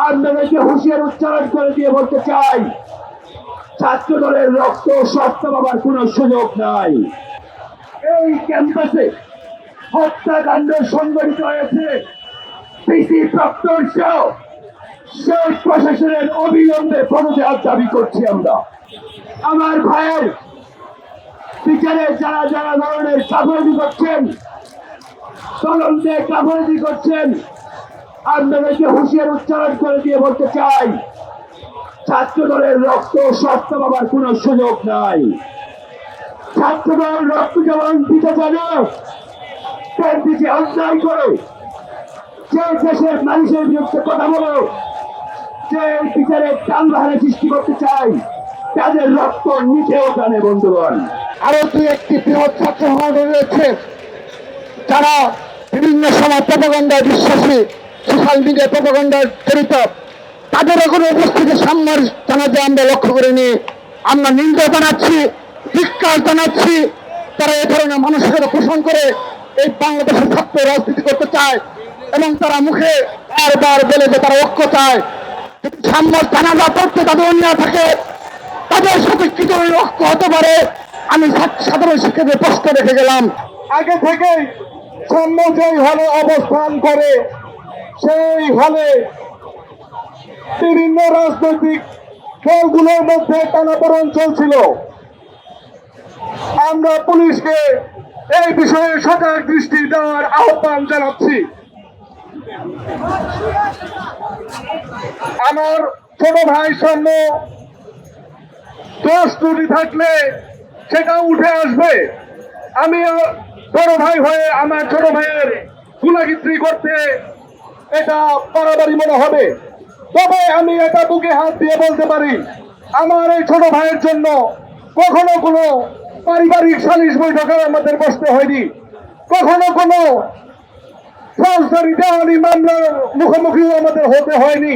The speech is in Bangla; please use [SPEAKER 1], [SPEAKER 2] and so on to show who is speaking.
[SPEAKER 1] আপনাদেরকে হুঁশিয়ার উচ্চারণ করে দিয়ে বলতে চাই, ছাত্র দলের রক্ত শর্ত পাবার কোন সুযোগ নাই। এই ক্যাম্পাসে হত্যাকাণ্ড সংঘটিত হয়েছে, পিসি প্রক্টর সহ সেই প্রশাসনের অবিলম্বে পদত্যাগ দাবি করছি আমরা। আমার ভাইয়ের বিচারে যারা যারা ধরনের চাকরি করছেন, তদন্তে চাকরি করছেন, আপনাদেরকে হুঁশিয়ার উচ্চারণ করে দিয়ে বলতে চাই, ছাত্র দলের রক্ত শর্ত পাবার কোন সুযোগ নাই। ছাত্র দল রক্ত যেমন দিতে জানে, তেমনি যে অন্যায় করে, যে দেশের মানুষের বিরুদ্ধে কথা বলো, যে বিচারে টানবাহারে সৃষ্টি করতে চাই, তাদের রক্ত নিচেও টানে বন্ধুগণ।
[SPEAKER 2] আরো দুই একটি বৃহৎ ছাত্র সংগঠন রয়েছে যারা বিভিন্ন সময় প্রপাগান্ডায় বিশ্বাসী, সোশ্যাল মিডিয়া প্রপাগান্ডায় জড়িত। তাদের কোনো উপস্থিতি সামনের জানাতে আমরা লক্ষ্য করিনি। আমরা নিন্দা জানাচ্ছি, ধিক্কার জানাচ্ছি। তারা এ ধরনের মানুষের পোষণ করে এই বাংলাদেশের ছাত্র রাজনীতি করতে চায় এবং তারা মুখে বারবার বলে যে তারা ঐক্য চায়। সাম্য জানাজা পড়তে তাদের অন্যায় থাকে, তাদের সাথে কি ধরনের ঐক্য হতে পারে আমি সাধারণ শিক্ষার্থীদের প্রশ্ন রেখে গেলাম। আগে থেকেই সাম্য যেই হলে অবস্থান করে, সেই হলে বিভিন্ন রাজনৈতিক দলগুলোর মধ্যে টানাপোড়েন চলছিল। আমরা পুলিশকে এই বিষয়ে সজাগ দৃষ্টি দেওয়ার আহ্বান জানাচ্ছি। আমার ছোট ভাই সামনে দোষ ত্রুটি থাকলে সেটা উঠে আসবে। আমি বড় ভাই হয়ে আমার ছোট ভাইয়ের গুলাগিত্রি করতে এটা বাড়াবাড়ি মনে হবে। তবে আমি এটা বুকে হাত দিয়ে বলতে পারি, আমার এই ছোট ভাইয়ের জন্য কখনো কোনো পারিবারিক সালিশ বৈঠকে আমাদের বসতে হয়নি, কখনো কোনো ফৌজদারি দেওয়ানি মামলার মুখোমুখিও আমাদের হতে হয়নি।